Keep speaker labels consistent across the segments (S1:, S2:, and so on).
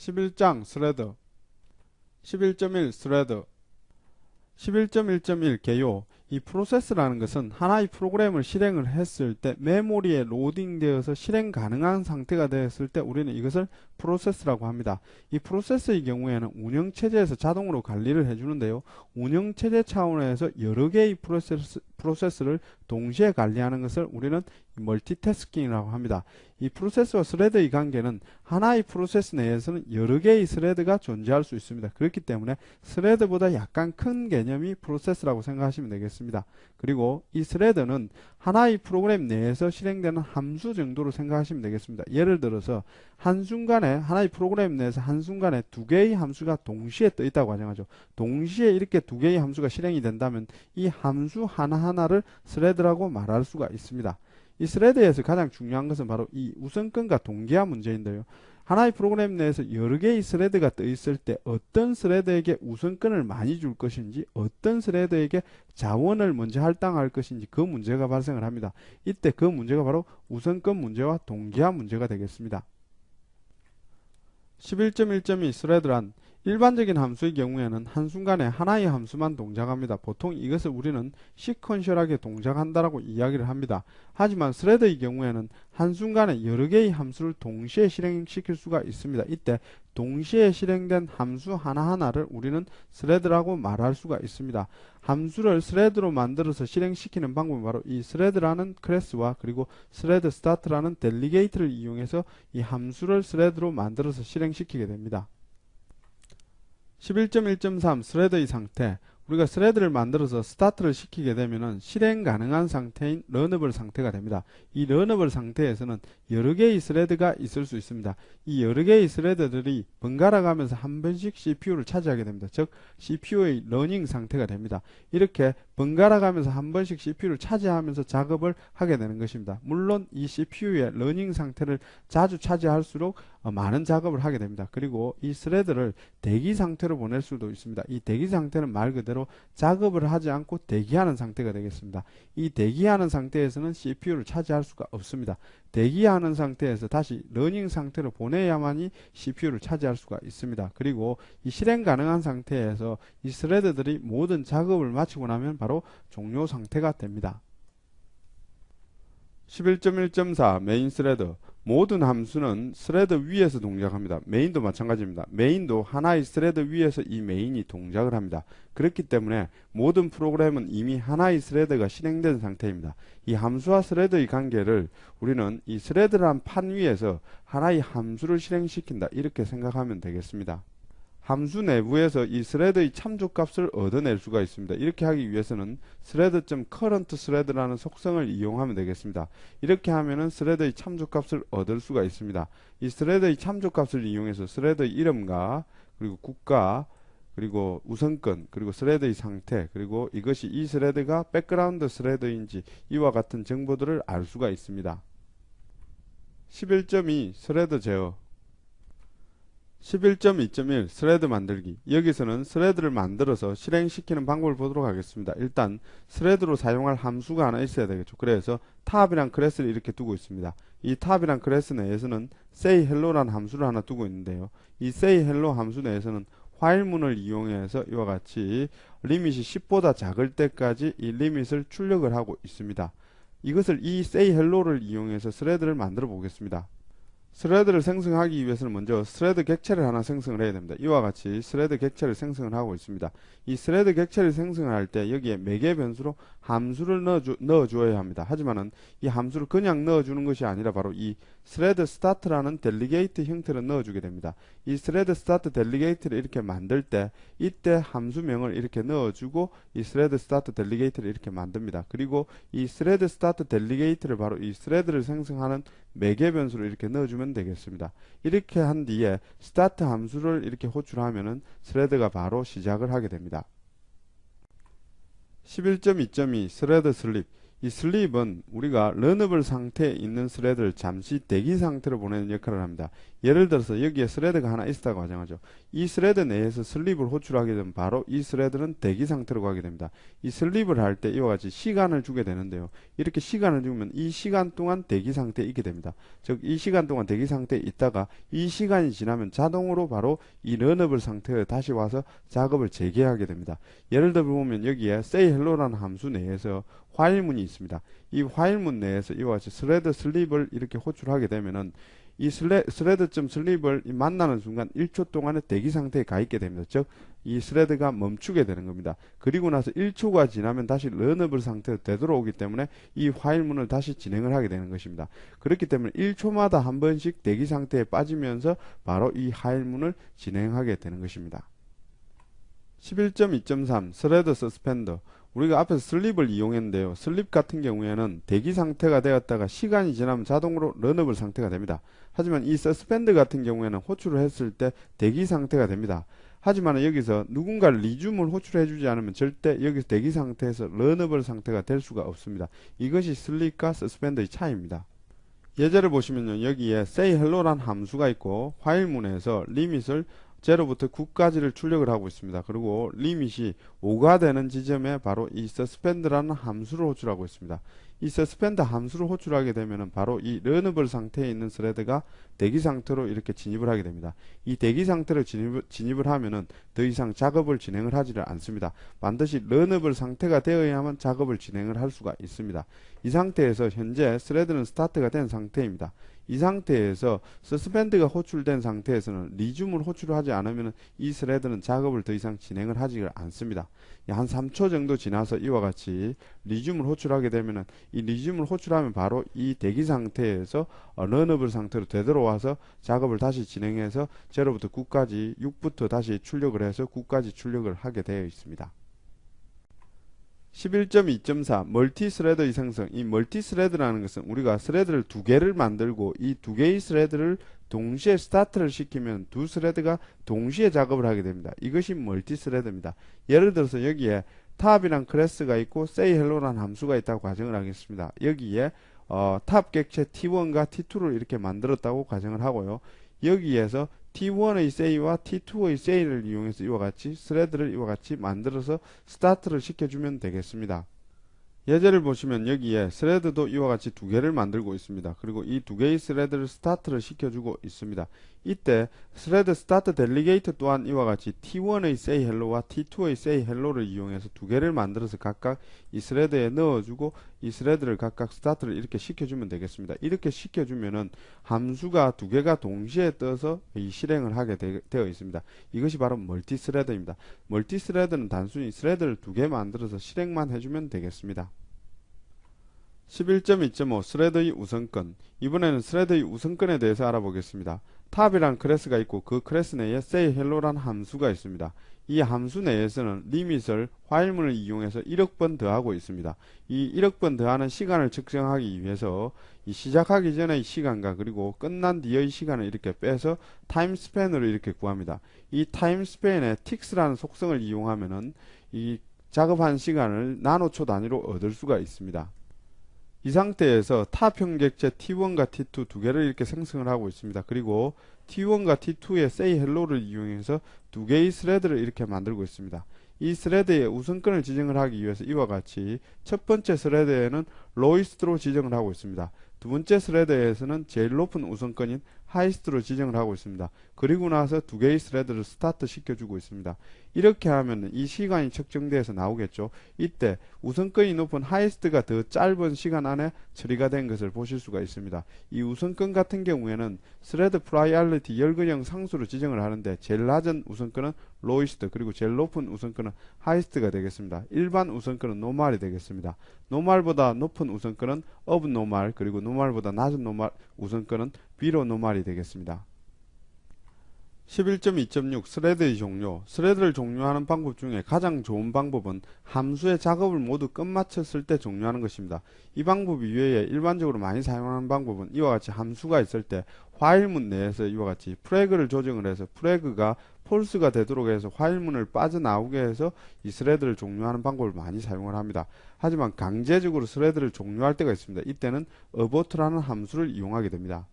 S1: 11장 스레드 11.1 스레드 11.1.1 개요. 이 프로세스라는 것은 하나의 프로그램을 실행을 했을 때 메모리에 로딩되어서 실행 가능한 상태가 되었을 때 우리는 이것을 프로세스라고 합니다. 이 프로세스의 경우에는 운영체제에서 자동으로 관리를 해주는데요. 운영체제 차원에서 여러 개의 프로세스를 동시에 관리하는 것을 우리는 멀티태스킹이라고 합니다. 이 프로세스와 스레드의 관계는 하나의 프로세스 내에서는 여러 개의 스레드가 존재할 수 있습니다. 그렇기 때문에 스레드보다 약간 큰 개념이 프로세스라고 생각하시면 되겠습니다. 그리고 이 스레드는 하나의 프로그램 내에서 실행되는 함수 정도로 생각하시면 되겠습니다. 예를 들어서 한순간에 하나의 프로그램 내에서 한순간에 두 개의 함수가 동시에 떠 있다고 가정하죠. 동시에 이렇게 두 개의 함수가 실행이 된다면 이 함수 하나하나를 스레드라고 말할 수가 있습니다. 이 스레드에서 가장 중요한 것은 바로 이 우선권과 동기화 문제인데요. 하나의 프로그램 내에서 여러 개의 스레드가 떠 있을 때 어떤 스레드에게 우선권을 많이 줄 것인지 어떤 스레드에게 자원을 먼저 할당할 것인지 그 문제가 발생을 합니다. 이때 그 문제가 바로 우선권 문제와 동기화 문제가 되겠습니다. 11.1.2 스레드란 일반적인 함수의 경우에는 한순간에 하나의 함수만 동작합니다. 보통 이것을 우리는 시퀀셜하게 동작한다라고 이야기를 합니다. 하지만 스레드의 경우에는 한순간에 여러 개의 함수를 동시에 실행시킬 수가 있습니다. 이때 동시에 실행된 함수 하나하나를 우리는 스레드라고 말할 수가 있습니다. 함수를 스레드로 만들어서 실행시키는 방법은 바로 이 스레드라는 클래스와 그리고 스레드 스타트라는 델리게이트를 이용해서 이 함수를 스레드로 만들어서 실행시키게 됩니다. 11.1.3 스레드의 상태. 우리가 스레드를 만들어서 스타트를 시키게 되면은 실행 가능한 상태인 러너블 상태가 됩니다. 이 러너블 상태에서는 여러 개의 스레드가 있을 수 있습니다. 이 여러 개의 스레드들이 번갈아 가면서 한 번씩 CPU를 차지하게 됩니다. 즉 CPU의 러닝 상태가 됩니다. 이렇게 번갈아 가면서 한 번씩 CPU를 차지하면서 작업을 하게 되는 것입니다. 물론 이 CPU의 러닝 상태를 자주 차지할수록 많은 작업을 하게 됩니다. 그리고 이 스레드를 대기 상태로 보낼 수도 있습니다. 이 대기 상태는 말 그대로 작업을 하지 않고 대기하는 상태가 되겠습니다. 이 대기하는 상태에서는 CPU를 차지할 수가 없습니다. 대기하는 상태에서 다시 러닝 상태로 보내야만이 CPU를 차지할 수가 있습니다. 그리고 이 실행 가능한 상태에서 이 스레드들이 모든 작업을 마치고 나면 바로 종료 상태가 됩니다. 11.1.4 메인 스레드. 모든 함수는 스레드 위에서 동작합니다. 메인도 마찬가지입니다. 메인도 하나의 스레드 위에서 이 메인이 동작을 합니다. 그렇기 때문에 모든 프로그램은 이미 하나의 스레드가 실행된 상태입니다. 이 함수와 스레드의 관계를 우리는 이 스레드란 판 위에서 하나의 함수를 실행시킨다 이렇게 생각하면 되겠습니다. 함수 내부에서 이 스레드의 참조값을 얻어낼 수가 있습니다. 이렇게 하기 위해서는 thread.current thread라는 속성을 이용하면 되겠습니다. 이렇게 하면은 스레드의 참조값을 얻을 수가 있습니다. 이 스레드의 참조값을 이용해서 스레드의 이름과 그리고 국가 그리고 우선권 그리고 스레드의 상태 그리고 이것이 이 스레드가 백그라운드 스레드인지 이와 같은 정보들을 알 수가 있습니다. 11.2 스레드 제어 11.2.1 스레드 만들기. 여기서는 스레드를 만들어서 실행시키는 방법을 보도록 하겠습니다. 일단 스레드로 사용할 함수가 하나 있어야 되겠죠. 그래서 탑이란 클래스를 이렇게 두고 있습니다. 이 탑이란 클래스 내에서는 say hello라는 함수를 하나 두고 있는데요. 이 say hello 함수 내에서는 화일문을 이용해서 이와 같이 리밋이 10보다 작을 때까지 이 리밋을 출력을 하고 있습니다. 이것을 이 say hello를 이용해서 스레드를 만들어 보겠습니다. 스레드를 생성하기 위해서는 먼저 스레드 객체를 하나 생성을 해야 됩니다. 이와 같이 스레드 객체를 생성을 하고 있습니다. 이 스레드 객체를 생성을 할 때 여기에 매개 변수로 함수를 넣어줘야 합니다. 하지만은 이 함수를 그냥 넣어주는 것이 아니라 바로 이 스레드 스타트라는 델리게이트 형태를 넣어주게 됩니다. 이 스레드 스타트 델리게이트를 이렇게 만들 때 이때 함수명을 이렇게 넣어주고 이 스레드 스타트 델리게이트를 이렇게 만듭니다. 그리고 이 스레드 스타트 델리게이트를 바로 이 스레드를 생성하는 매개 변수로 이렇게 넣어주면 되겠습니다. 이렇게 한 뒤에 스타트 함수를 이렇게 호출하면은 스레드가 바로 시작을 하게 됩니다. 11.2.2 스레드 슬립. 이 슬립은 우리가 런어블 상태에 있는 스레드를 잠시 대기 상태로 보내는 역할을 합니다. 예를 들어서 여기에 스레드가 하나 있었다고 가정하죠. 이 스레드 내에서 슬립을 호출하게 되면 바로 이 스레드는 대기 상태로 가게 됩니다. 이 슬립을 할 때 이와 같이 시간을 주게 되는데요. 이렇게 시간을 주면 이 시간 동안 대기 상태에 있게 됩니다. 즉 이 시간 동안 대기 상태에 있다가 이 시간이 지나면 자동으로 바로 이 런어블 상태에 다시 와서 작업을 재개하게 됩니다. 예를 들어 보면 여기에 say hello라는 함수 내에서 화일문이 있습니다. 이 화일문 내에서 이와 같이 스레드 슬립을 이렇게 호출하게 되면은 이 스레드.슬립을 만나는 순간 1초 동안의 대기 상태에 가 있게 됩니다. 즉, 이 스레드가 멈추게 되는 겁니다. 그리고 나서 1초가 지나면 다시 런어블 상태로 되돌아오기 때문에 이 화일문을 다시 진행을 하게 되는 것입니다. 그렇기 때문에 1초마다 한 번씩 대기 상태에 빠지면서 바로 이 화일문을 진행하게 되는 것입니다. 11.2.3 스레드 서스펜더. 우리가 앞에서 슬립을 이용했는데요. 슬립 같은 경우에는 대기 상태가 되었다가 시간이 지나면 자동으로 런어블 상태가 됩니다. 하지만 이 서스펜드 같은 경우에는 호출을 했을 때 대기 상태가 됩니다. 하지만 여기서 누군가를 리줌을 호출해 주지 않으면 절대 여기서 대기 상태에서 런어블 상태가 될 수가 없습니다. 이것이 슬립과 서스펜드의 차이입니다. 예제를 보시면요. 여기에 say hello란 함수가 있고 화일문에서 리밋을 0부터 9까지를 출력을 하고 있습니다. 그리고 리밋이 5가 되는 지점에 바로 이 suspend라는 함수를 호출하고 있습니다. 이 suspend 함수를 호출하게 되면 바로 이 런어블 상태에 있는 스레드가 대기 상태로 이렇게 진입을 하게 됩니다. 이 대기 상태로 진입을 하면은 더 이상 작업을 진행을 하지를 않습니다. 반드시 런어블 상태가 되어야만 작업을 진행을 할 수가 있습니다. 이 상태에서 현재 스레드는 스타트가 된 상태입니다. 이 상태에서 서스펜드가 호출된 상태에서는 리줌을 호출하지 않으면 이 스레드는 작업을 더 이상 진행을 하지 않습니다. 한 3초 정도 지나서 이와 같이 리줌을 호출하게 되면 이 리줌을 호출하면 바로 이 대기 상태에서 런어블 상태로 되돌아와서 작업을 다시 진행해서 0부터 9까지 6부터 다시 출력을 해서 9까지 출력을 하게 되어 있습니다. 11.2.4 멀티스레드의 생성. 이 멀티스레드라는 것은 우리가 스레드를 두 개를 만들고 이 두 개의 스레드를 동시에 스타트를 시키면 두 스레드가 동시에 작업을 하게 됩니다. 이것이 멀티스레드입니다. 예를 들어서 여기에 탑이란 클래스가 있고 say hello라는 함수가 있다고 가정을 하겠습니다. 여기에 탑 객체 T1과 T2를 이렇게 만들었다고 가정을 하고요. 여기에서 T1의 say와 T2의 say를 이용해서 이와 같이 스레드를 이와 같이 만들어서 스타트를 시켜주면 되겠습니다. 예제를 보시면 여기에 스레드도 이와 같이 두 개를 만들고 있습니다. 그리고 이 두 개의 스레드를 스타트를 시켜주고 있습니다. 이때 스레드 스타트 델리게이터 또한 이와 같이 T1의 say hello와 T2의 say hello를 이용해서 두 개를 만들어서 각각 이 스레드에 넣어주고 이 스레드를 각각 스타트를 이렇게 시켜주면 되겠습니다. 이렇게 시켜주면은 함수가 두 개가 동시에 떠서 이 실행을 하게 되어 있습니다. 이것이 바로 멀티스레드입니다. 멀티스레드는 단순히 스레드를 두 개 만들어서 실행만 해주면 되겠습니다. 11.2.5 스레드의 우선권. 이번에는 스레드의 우선권에 대해서 알아보겠습니다. 탑이란 클래스가 있고 그 클래스 내에 say hello란 함수가 있습니다. 이 함수 내에서는 리밋을 화일문을 이용해서 1억 번 더하고 있습니다. 이 1억 번 더하는 시간을 측정하기 위해서 이 시작하기 전의 시간과 그리고 끝난 뒤의 시간을 이렇게 빼서 타임스팬으로 이렇게 구합니다. 이 타임스팬에 틱스라는 속성을 이용하면은 이 작업한 시간을 나노초 단위로 얻을 수가 있습니다. 이 상태에서 탑형 객체 T1과 T2 두 개를 이렇게 생성을 하고 있습니다. 그리고 T1과 T2의 say hello를 이용해서 두 개의 스레드를 이렇게 만들고 있습니다. 이 스레드의 우선권을 지정을 하기 위해서 이와 같이 첫 번째 스레드에는 lowest로 지정을 하고 있습니다. 두 번째 스레드에서는 제일 높은 우선권인 highest로 지정을 하고 있습니다. 그리고 나서 두 개의 스레드를 스타트 시켜주고 있습니다. 이렇게 하면 이 시간이 측정돼서 나오겠죠. 이때 우선권이 높은 highest가 더 짧은 시간 안에 처리가 된 것을 보실 수가 있습니다. 이 우선권 같은 경우에는 스레드 프라이얼리티 열근형 상수로 지정을 하는데 제일 낮은 우선권은 lowest 그리고 제일 높은 우선권은 highest가 되겠습니다. 일반 우선권은 normal이 되겠습니다. normal보다 높은 우선권은 abnormal 그리고 normal보다 낮은 우선권은 below normal이 되겠습니다. 11.2.6 스레드의 종료. 스레드를 종료하는 방법 중에 가장 좋은 방법은 함수의 작업을 모두 끝마쳤을 때 종료하는 것입니다. 이 방법 이외에 일반적으로 많이 사용하는 방법은 이와 같이 함수가 있을 때 화일문 내에서 이와 같이 프래그를 조정을 해서 프래그가 폴스가 되도록 해서 화일문을 빠져나오게 해서 이 스레드를 종료하는 방법을 많이 사용을 합니다. 하지만 강제적으로 스레드를 종료할 때가 있습니다. 이때는 abort라는 함수를 이용하게 됩니다.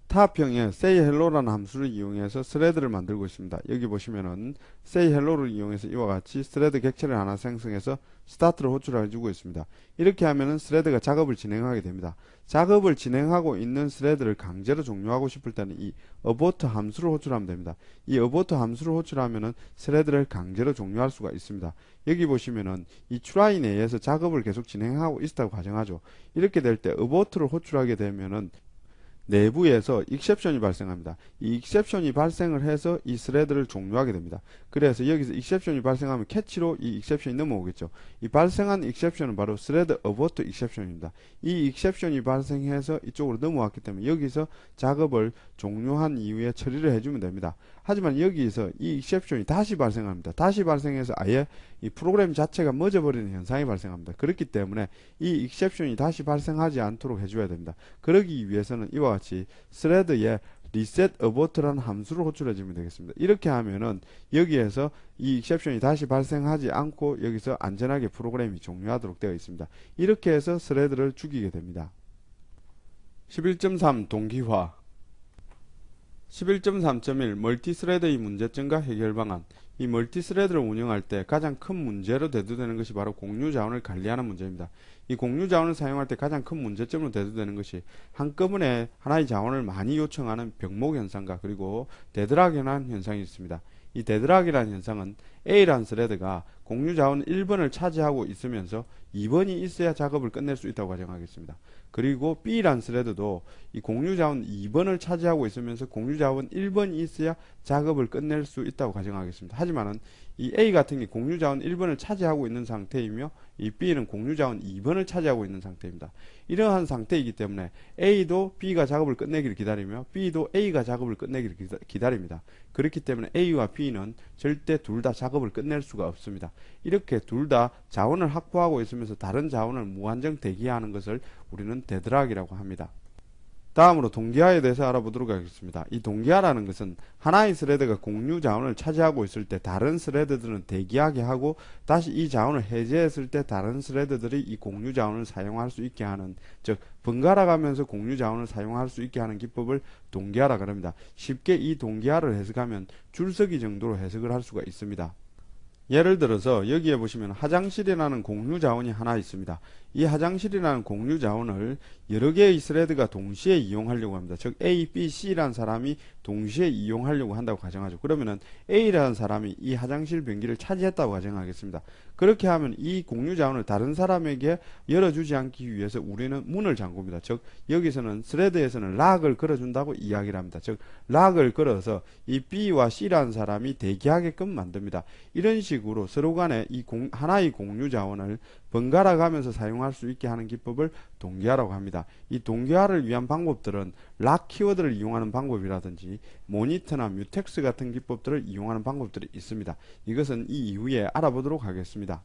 S1: 타합형의 sayHello라는 함수를 이용해서 스레드를 만들고 있습니다. 여기 보시면은 sayHello를 이용해서 이와 같이 스레드 객체를 하나 생성해서 스타트를 호출해 주고 있습니다. 이렇게 하면은 스레드가 작업을 진행하게 됩니다. 작업을 진행하고 있는 스레드를 강제로 종료하고 싶을 때는 이 abort 함수를 호출하면 됩니다. 이 abort 함수를 호출하면은 스레드를 강제로 종료할 수가 있습니다. 여기 보시면은 이 try에 의해서 작업을 계속 진행하고 있다고 가정하죠. 이렇게 될 때 abort를 호출하게 되면은 내부에서 익셉션이 발생합니다. 이 익셉션이 발생을 해서 이 스레드를 종료하게 됩니다. 그래서 여기서 익셉션이 발생하면 캐치로 이 익셉션이 넘어오겠죠. 이 발생한 익셉션은 바로 스레드 어버트 익셉션입니다. 이 익셉션이 발생해서 이쪽으로 넘어왔기 때문에 여기서 작업을 종료한 이후에 처리를 해주면 됩니다. 하지만 여기서 이 익셉션이 다시 발생합니다. 다시 발생해서 아예 이 프로그램 자체가 멎어버리는 현상이 발생합니다. 그렇기 때문에 이 익셉션이 다시 발생하지 않도록 해줘야 됩니다. 그러기 위해서는 이와 같이 스레드에 reset abort라는 함수를 호출해 주면 되겠습니다. 이렇게 하면은 여기에서 이 익셉션이 다시 발생하지 않고 여기서 안전하게 프로그램이 종료하도록 되어 있습니다. 이렇게 해서 스레드를 죽이게 됩니다. 11.3 동기화 11.3.1 멀티스레드의 문제점과 해결 방안. 이 멀티스레드를 운영할 때 가장 큰 문제로 대두되는 것이 바로 공유 자원을 관리하는 문제입니다. 이 공유 자원을 사용할 때 가장 큰 문제점으로 대두되는 것이 한꺼번에 하나의 자원을 많이 요청하는 병목 현상과 그리고 데드락이라는 현상이 있습니다. 이 데드락이라는 현상은 A라는 스레드가 공유 자원 1번을 차지하고 있으면서 2번이 있어야 작업을 끝낼 수 있다고 가정하겠습니다. 그리고 B라는 스레드도 이 공유 자원 2번을 차지하고 있으면서 공유 자원 1번이 있어야 작업을 끝낼 수 있다고 가정하겠습니다. 하지만은 이 A 같은 게 공유 자원 1번을 차지하고 있는 상태이며 이 B는 공유 자원 2번을 차지하고 있는 상태입니다. 이러한 상태이기 때문에 A도 B가 작업을 끝내기를 기다리며 B도 A가 작업을 끝내기를 기다립니다. 그렇기 때문에 A와 B는 절대 둘 다 작업을 끝낼 수가 없습니다. 이렇게 둘 다 자원을 확보하고 있으면서 다른 자원을 무한정 대기하는 것을 우리는 데드락이라고 합니다. 다음으로 동기화에 대해서 알아보도록 하겠습니다. 이 동기화라는 것은 하나의 스레드가 공유 자원을 차지하고 있을 때 다른 스레드들은 대기하게 하고 다시 이 자원을 해제했을 때 다른 스레드들이 이 공유 자원을 사용할 수 있게 하는, 즉 번갈아 가면서 공유 자원을 사용할 수 있게 하는 기법을 동기화라고 합니다. 쉽게 이 동기화를 해석하면 줄서기 정도로 해석을 할 수가 있습니다. 예를 들어서 여기에 보시면 화장실이라는 공유 자원이 하나 있습니다. 이 화장실이라는 공유 자원을 여러 개의 스레드가 동시에 이용하려고 합니다. 즉 A, B, C라는 사람이 동시에 이용하려고 한다고 가정하죠. 그러면은 A라는 사람이 이 화장실 변기를 차지했다고 가정하겠습니다. 그렇게 하면 이 공유 자원을 다른 사람에게 열어주지 않기 위해서 우리는 문을 잠굽니다. 즉 여기서는 스레드에서는 락을 걸어준다고 이야기를 합니다. 즉 락을 걸어서 이 B와 C라는 사람이 대기하게끔 만듭니다. 이런 식으로 서로 간에 이 하나의 공유 자원을 번갈아 가면서 사용할 수 있게 하는 기법을 동기화라고 합니다. 이 동기화를 위한 방법들은 락 키워드를 이용하는 방법이라든지 모니터나 뮤텍스 같은 기법들을 이용하는 방법들이 있습니다. 이것은 이 이후에 알아보도록 하겠습니다.